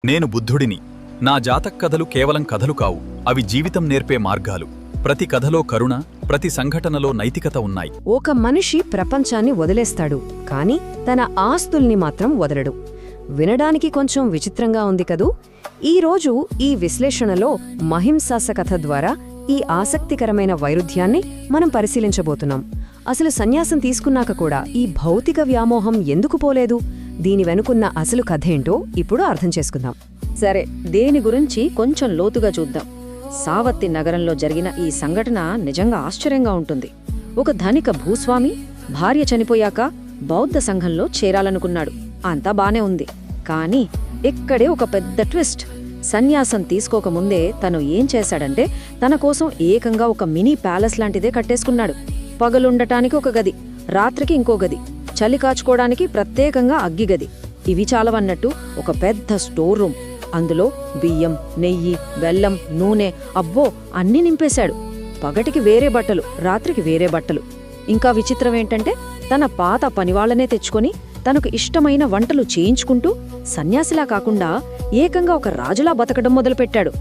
నేను బుద్ధుడిని. నా జాతక్కథలు కేవలం కథలు కావు, అవి జీవితం నేర్పే మార్గాలు. ప్రతి కథలో కరుణ, ప్రతి సంఘటనలో నైతికత ఉన్నాయి. ఒక మనిషి ప్రపంచాన్ని వదిలేస్తాడు, కాని తన ఆస్తుల్ని మాత్రం వదలడు. వినడానికి కొంచెం విచిత్రంగా ఉంది కదూ? ఈరోజు ఈ విశ్లేషణలో మహింసాస కథ ద్వారా ఈ ఆసక్తికరమైన వైరుధ్యాన్ని మనం పరిశీలించబోతున్నాం. అసలు సన్యాసం తీసుకున్నాక కూడా ఈ భౌతిక వ్యామోహం ఎందుకు పోలేదు? దీని వెనుకున్న అసలు కథేంటో ఇప్పుడు అర్థం చేసుకుందాం. సరే, దేని గురించి కొంచెం లోతుగా చూద్దాం. సావత్తి నగరంలో జరిగిన ఈ సంఘటన నిజంగా ఆశ్చర్యంగా ఉంటుంది. ఒక ధనిక భూస్వామి భార్య చనిపోయాక బౌద్ధ సంఘంలో చేరాలనుకున్నాడు. అంతా బానే ఉంది, కానీ ఇక్కడే ఒక పెద్ద ట్విస్ట్. సన్యాసం తీసుకోకముందే తను ఏం చేశాడంటే, తన కోసం ఏకంగా ఒక మినీ ప్యాలెస్ లాంటిదే కట్టేసుకున్నాడు. పగలుండటానికి ఒక గది, రాత్రికి ఇంకో గది, చలి కాచుకోవడానికి ప్రత్యేకంగా అగ్గిగది. ఇవి చాలవన్నట్టు ఒక పెద్ద స్టోర్ రూమ్. అందులో బియ్యం, నెయ్యి, బెల్లం, నూనె, అబ్బో అన్నీ నింపేశాడు. పగటికి వేరే బట్టలు, రాత్రికి వేరే బట్టలు. ఇంకా విచిత్రమేంటంటే, తన పాత పనివాళ్లనే తెచ్చుకొని తనకు ఇష్టమైన వంటలు చేయించుకుంటూ సన్యాసిలా కాకుండా ఏకంగా ఒక రాజులా బతకడం మొదలుపెట్టాడు.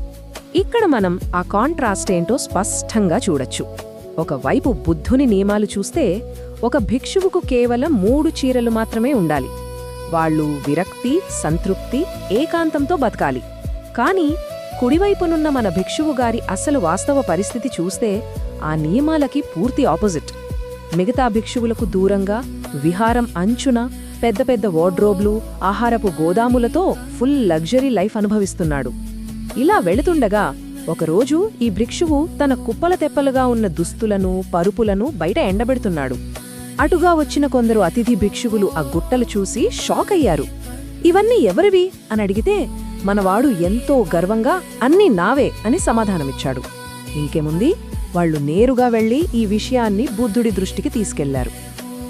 ఇక్కడ మనం ఆ కాంట్రాస్ట్ ఏంటో స్పష్టంగా చూడొచ్చు. ఒకవైపు బుద్ధుని నియమాలు చూస్తే, ఒక భిక్షువుకు కేవలం 3 చీరలు మాత్రమే ఉండాలి. వాళ్ళు విరక్తి, సంతృప్తి, ఏకాంతంతో బతకాలి. కాని కుడివైపునున్న మన భిక్షువుగారి అసలు వాస్తవ పరిస్థితి చూస్తే ఆ నియమాలకి పూర్తి ఆపోజిట్. మిగతా భిక్షువులకు దూరంగా, విహారం అంచున పెద్ద పెద్ద వార్డ్రోబ్లు, ఆహారపు గోదాములతో ఫుల్ లగ్జరీ లైఫ్ అనుభవిస్తున్నాడు. ఇలా వెళుతుండగా ఒకరోజు ఈ భిక్షువు తన కుప్పల తెప్పలుగా ఉన్న దుస్తులను, పరుపులను బయట ఎండబెడుతున్నాడు. అటుగా వచ్చిన కొందరు అతిథి భిక్షువులు ఆ గుట్టలు చూసి షాక్ అయ్యారు. ఇవన్నీ ఎవరివి అని అడిగితే, మనవాడు ఎంతో గర్వంగా అన్నీ నావే అని సమాధానమిచ్చాడు. ఇంకేముంది, వాళ్లు నేరుగా వెళ్లి ఈ విషయాన్ని బుద్ధుడి దృష్టికి తీసుకెళ్లారు.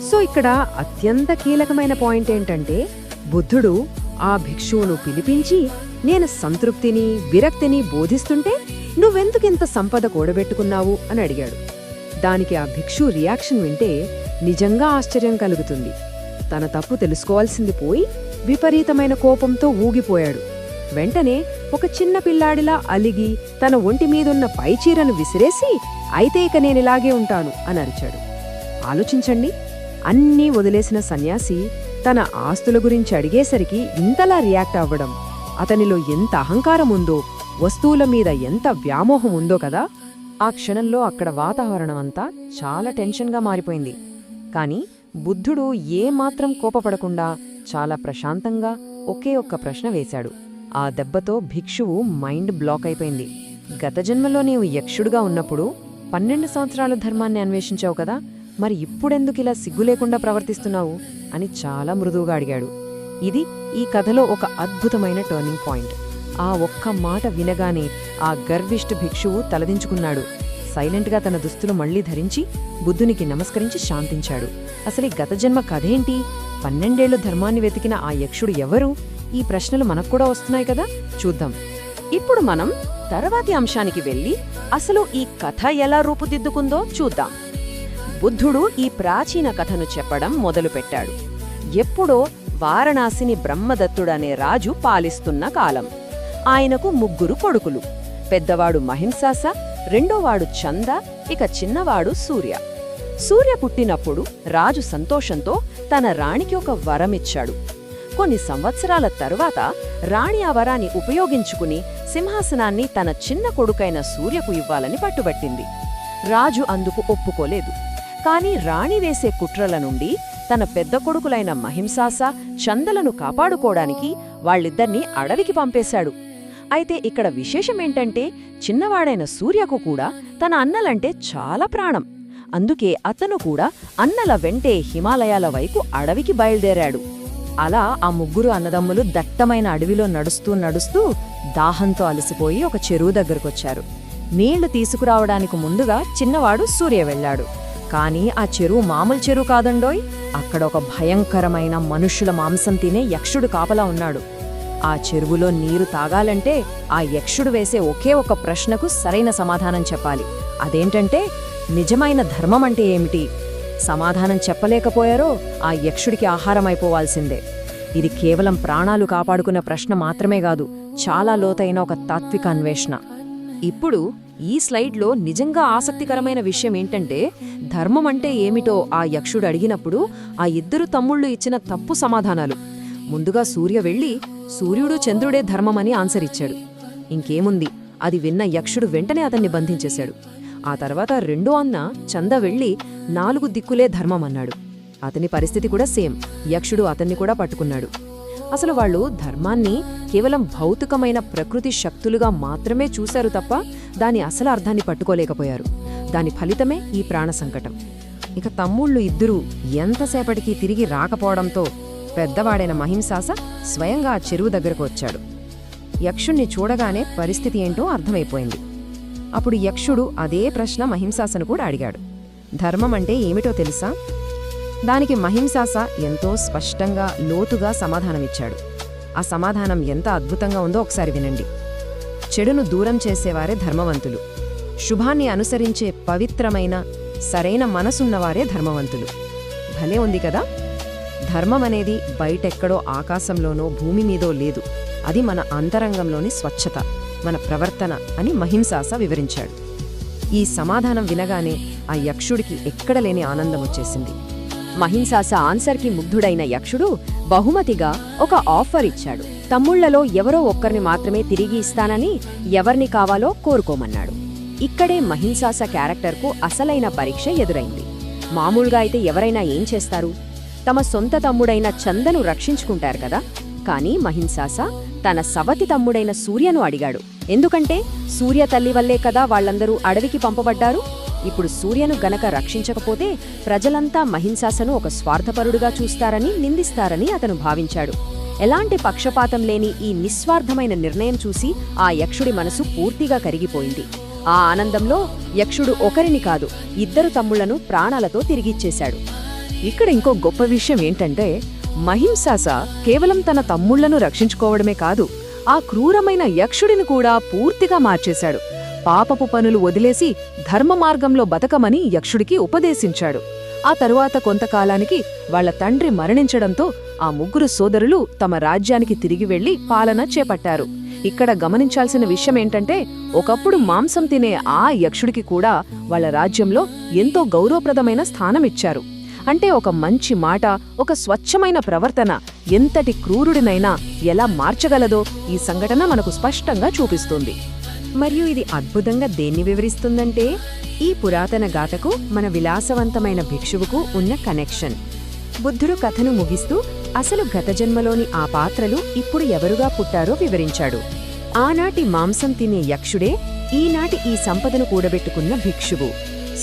సో ఇక్కడ అత్యంత కీలకమైన పాయింట్ ఏంటంటే, బుద్ధుడు ఆ భిక్షువును పిలిపించి, నేను సంతృప్తిని, విరక్తిని బోధిస్తుంటే నువ్వెందుకింత సంపద కూడబెట్టుకున్నావు అని అడిగాడు. దానికి ఆ భిక్షు రియాక్షన్ వింటే నిజంగా ఆశ్చర్యం కలుగుతుంది. తన తప్పు తెలుసుకోవాల్సింది పోయి విపరీతమైన కోపంతో ఊగిపోయాడు. వెంటనే ఒక చిన్న పిల్లాడిలా అలిగి తన ఒంటి మీదున్న పైచీరను విసిరేసి, అయితే ఇక నేనిలాగే ఉంటాను అని అరిచాడు. ఆలోచించండి, అన్నీ వదిలేసిన సన్యాసి తన ఆస్తుల గురించి అడిగేసరికి ఇంతలా రియాక్ట్ అవ్వడం, అతనిలో ఎంత అహంకారం ఉందో, వస్తువుల మీద ఎంత వ్యామోహం ఉందో కదా. ఆ క్షణంలో అక్కడ వాతావరణమంతా చాలా టెన్షన్గా మారిపోయింది. కాని బుద్ధుడు ఏమాత్రం కోపపడకుండా చాలా ప్రశాంతంగా ఒకే ఒక్క ప్రశ్న వేశాడు. ఆ దెబ్బతో భిక్షువు మైండ్ బ్లాక్ అయిపోయింది. గత జన్మలో నీవు యక్షుడుగా ఉన్నప్పుడు 12 సంవత్సరాల ధర్మాన్ని అన్వేషించావు కదా, మరి ఇప్పుడెందుకిలా సిగ్గులేకుండా ప్రవర్తిస్తున్నావు అని చాలా మృదువుగా అడిగాడు. ఇది ఈ కథలో ఒక అద్భుతమైన టర్నింగ్ పాయింట్. ఆ ఒక్క మాట వినగానే ఆ గర్విష్ఠ భిక్షువు తలదించుకున్నాడు. సైలెంట్గా తన దుస్తులు మళ్లీ ధరించి బుద్ధునికి నమస్కరించి శాంతించాడు. అసలు ఈ గత జన్మ కథేంటి? 12 ఏళ్లు ధర్మాన్ని వెతికిన ఆ యక్షుడు ఎవరు? ఈ ప్రశ్నలు మనక్కూడా వస్తున్నాయి కదా, చూద్దాం. ఇప్పుడు మనం తర్వాతి అంశానికి వెళ్ళి అసలు ఈ కథ ఎలా రూపుదిద్దుకుందో చూద్దాం. బుద్ధుడు ఈ ప్రాచీన కథను చెప్పడం మొదలుపెట్టాడు. ఎప్పుడో వారణాసిని బ్రహ్మదత్తుడనే రాజు పాలిస్తున్న కాలం. ఆయనకు 3 కొడుకులు. పెద్దవాడు మహింసాస, రెండోవాడు చంద, ఇక చిన్నవాడు సూర్య. సూర్య పుట్టినప్పుడు రాజు సంతోషంతో తన రాణికి ఒక వరమిచ్చాడు. కొన్ని సంవత్సరాల తరువాత రాణి ఆ వరాన్ని ఉపయోగించుకుని సింహాసనాన్ని తన చిన్న కొడుకైన సూర్యకు ఇవ్వాలని పట్టుబట్టింది. రాజు అందుకు ఒప్పుకోలేదు. కాని రాణి వేసే కుట్రల నుండి తన పెద్ద కొడుకులైన మహింసాస, చందలను కాపాడుకోవడానికి వాళ్ళిద్దర్నీ అడవికి పంపేశాడు. అయితే ఇక్కడ విశేషమేంటంటే, చిన్నవాడైన సూర్యకు కూడా తన అన్నలంటే చాలా ప్రాణం. అందుకే అతను కూడా అన్నల వెంటే హిమాలయాల వైపు అడవికి బయలుదేరాడు. అలా ఆ 3 అన్నదమ్ములు దట్టమైన అడవిలో నడుస్తూ నడుస్తూ దాహంతో అలసిపోయి ఒక చెరువు దగ్గరకొచ్చారు. నీళ్లు తీసుకురావడానికి ముందుగా చిన్నవాడు సూర్య వెళ్లాడు. కాని ఆ చెరువు మామూలు చెరువు కాదండోయ్. అక్కడ ఒక భయంకరమైన మనుష్యుల మాంసం తినే యక్షుడు కాపలా ఉన్నాడు. ఆ చెరువులో నీరు తాగాలంటే ఆ యక్షుడు వేసే ఒకే ఒక ప్రశ్నకు సరైన సమాధానం చెప్పాలి. అదేంటంటే, నిజమైన ధర్మం అంటే ఏమిటి? సమాధానం చెప్పలేకపోయారో ఆ యక్షుడికి ఆహారమైపోవాల్సిందే. ఇది కేవలం ప్రాణాలు కాపాడుకున్న ప్రశ్న మాత్రమే కాదు, చాలా లోతైన ఒక తాత్విక అన్వేషణ. ఇప్పుడు ఈ స్లైడ్లో నిజంగా ఆసక్తికరమైన విషయం ఏంటంటే, ధర్మం అంటే ఏమిటో ఆ యక్షుడు అడిగినప్పుడు ఆ ఇద్దరు తమ్ముళ్ళు ఇచ్చిన తప్పు సమాధానాలు. ముందుగా సూర్య వెళ్ళి సూర్యుడు చంద్రుడే ధర్మమని ఆన్సర్ ఇచ్చాడు. ఇంకేముంది, అది విన్న యక్షుడు వెంటనే అతన్ని బంధించేశాడు. ఆ తర్వాత రెండో అన్న చంద వెళ్ళి 4 దిక్కులే ధర్మమన్నాడు. అతని పరిస్థితి కూడా సేమ్, యక్షుడు అతన్ని కూడా పట్టుకున్నాడు. అసలు వాళ్ళు ధర్మాన్ని కేవలం భౌతికమైన ప్రకృతి శక్తులుగా మాత్రమే చూశారు తప్ప దాని అసలు అర్థాన్ని పట్టుకోలేకపోయారు. దాని ఫలితమే ఈ ప్రాణ సంకటం. ఇక తమ్ముళ్ళు ఇద్దరూ ఎంతసేపటికి తిరిగి రాకపోవడంతో పెద్దవాడైన మహింసాస స్వయంగా ఆ చెరువు దగ్గరకు వచ్చాడు. యక్షుణ్ణి చూడగానే పరిస్థితి ఏంటో అర్థమైపోయింది. అప్పుడు యక్షుడు అదే ప్రశ్న మహింసాసను కూడా అడిగాడు. ధర్మం అంటే ఏమిటో తెలుసా? దానికి మహింసాస ఎంతో స్పష్టంగా లోతుగా సమాధానమిచ్చాడు. ఆ సమాధానం ఎంత అద్భుతంగా ఉందో ఒకసారి వినండి. చెడును దూరం చేసేవారే ధర్మవంతులు. శుభాన్ని అనుసరించే పవిత్రమైన సరైన మనసున్నవారే ధర్మవంతులు. భలే ఉంది కదా? ధర్మం అనేది బయటెక్కడో ఆకాశంలోనో భూమి మీదో లేదు. అది మన అంతరంగంలోని స్వచ్ఛత, మన ప్రవర్తన అని మహింసాస వివరించాడు. ఈ సమాధానం వినగానే ఆ యక్షుడికి ఎక్కడలేని ఆనందం వచ్చేసింది. మహింసాస ఆన్సర్కి ముగ్ధుడైన యక్షుడు బహుమతిగా ఒక ఆఫర్ ఇచ్చాడు. తమ్ముళ్లలో ఎవరో ఒక్కరిని మాత్రమే తిరిగి ఇస్తానని, ఎవరిని కావాలో కోరుకోమన్నాడు. ఇక్కడే మహింసాస క్యారెక్టర్కు అసలైన పరీక్ష ఎదురైంది. మామూలుగా అయితే ఎవరైనా ఏం చేస్తారు? తమ సొంత తమ్ముడైన చందను రక్షించుకుంటారు కదా. కానీ మహింసాస తన సవతి తమ్ముడైన సూర్యను అడిగాడు. ఎందుకంటే సూర్య తల్లి వల్లే కదా వాళ్లందరూ అడవికి పంపబడ్డారు. ఇప్పుడు సూర్యను గనక రక్షించకపోతే ప్రజలంతా మహింసాసను ఒక స్వార్థపరుడుగా చూస్తారని, నిందిస్తారని అతను భావించాడు. ఎలాంటి పక్షపాతం లేని ఈ నిస్వార్థమైన నిర్ణయం చూసి ఆ యక్షుడి మనసు పూర్తిగా కరిగిపోయింది. ఆ ఆనందంలో యక్షుడు ఒకరిని కాదు, 2 తమ్ముళ్లను ప్రాణాలతో తిరిగిచ్చేశాడు. ఇక్కడ ఇంకో గొప్ప విషయం ఏంటంటే, మహింసాస కేవలం తన తమ్ముళ్లను రక్షించుకోవడమే కాదు, ఆ క్రూరమైన యక్షుడిని కూడా పూర్తిగా మార్చేశాడు. పాపపు పనులు వదిలేసి ధర్మ మార్గంలో బతకమని యక్షుడికి ఉపదేశించాడు. ఆ తరువాత కొంతకాలానికి వాళ్ల తండ్రి మరణించడంతో ఆ 3 సోదరులు తమ రాజ్యానికి తిరిగి వెళ్లి పాలన చేపట్టారు. ఇక్కడ గమనించాల్సిన విషయమేంటంటే, ఒకప్పుడు మాంసం తినే ఆ యక్షుడికి కూడా వాళ్ల రాజ్యంలో ఎంతో గౌరవప్రదమైన స్థానమిచ్చారు. అంటే ఒక మంచి మాట, ఒక స్వచ్ఛమైన ప్రవర్తన ఎంతటి క్రూరుడినైనా ఎలా మార్చగలదో ఈ సంఘటన మనకు స్పష్టంగా చూపిస్తుంది. మరియు ఇది అద్భుతంగా దేన్ని వివరిస్తుందంటే, ఈ పురాతన గాథకు మన విలాసవంతమైన భిక్షువుకు ఉన్న కనెక్షన్. బుద్ధుడు కథను ముగిస్తూ అసలు గత జన్మలోని ఆ పాత్రలు ఇప్పుడు ఎవరుగా పుట్టారో వివరించాడు. ఆనాటి మాంసం తినే యక్షుడే ఈనాటి ఈ సంపదను కూడబెట్టుకున్న భిక్షువు.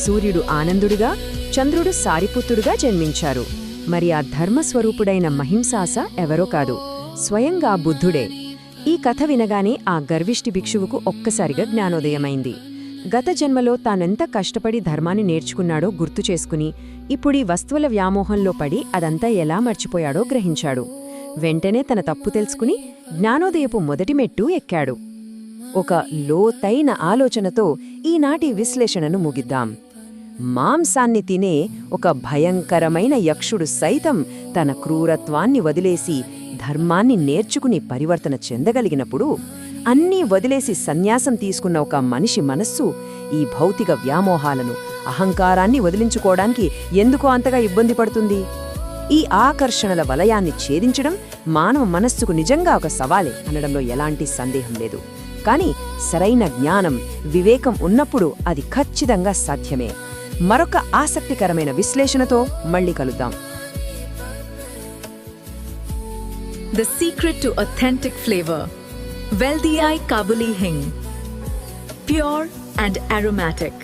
సూర్యుడు ఆనందుడిగా, చంద్రుడు సారిపుత్రుడుగా జన్మించారు. మరి ఆ ధర్మస్వరూపుడైన మహింసాస ఎవరో కాదు, స్వయంగా బుద్ధుడే. ఈ కథ వినగానే ఆ గర్విష్టి భిక్షువుకు ఒక్కసారిగా జ్ఞానోదయమైంది. గత జన్మలో తానెంత కష్టపడి ధర్మాన్ని నేర్చుకున్నాడో గుర్తు చేసుకుని ఇప్పుడీ వస్తువుల వ్యామోహంలో పడి అదంతా ఎలా మర్చిపోయాడో గ్రహించాడు. వెంటనే తన తప్పు తెలుసుకుని జ్ఞానోదయపు మొదటి మెట్టు ఎక్కాడు. ఒక లోతైన ఆలోచనతో ఈనాటి విశ్లేషణను ముగిద్దాం. మాంసాన్ని తినే ఒక భయంకరమైన యక్షుడు సైతం తన క్రూరత్వాన్ని వదిలేసి ధర్మాన్ని నేర్చుకుని పరివర్తన చెందగలిగినప్పుడు, అన్నీ వదిలేసి సన్యాసం తీసుకున్న ఒక మనిషి మనస్సు ఈ భౌతిక వ్యామోహాలను, అహంకారాన్ని వదిలించుకోవడానికి ఎందుకు అంతగా ఇబ్బంది పడుతుంది? ఈ ఆకర్షణల వలయాన్ని ఛేదించడం మానవ మనస్సుకు నిజంగా ఒక సవాలే అనడంలో ఎలాంటి సందేహం లేదు. కానీ సరైన జ్ఞానం, వివేకం ఉన్నప్పుడు అది ఖచ్చితంగా సాధ్యమే. మరొక ఆసక్తికరమైన విశ్లేషణతో మళ్ళీ కలుద్దాం. The secret to authentic flavor. Veldii Kabuli Hing. Pure and aromatic.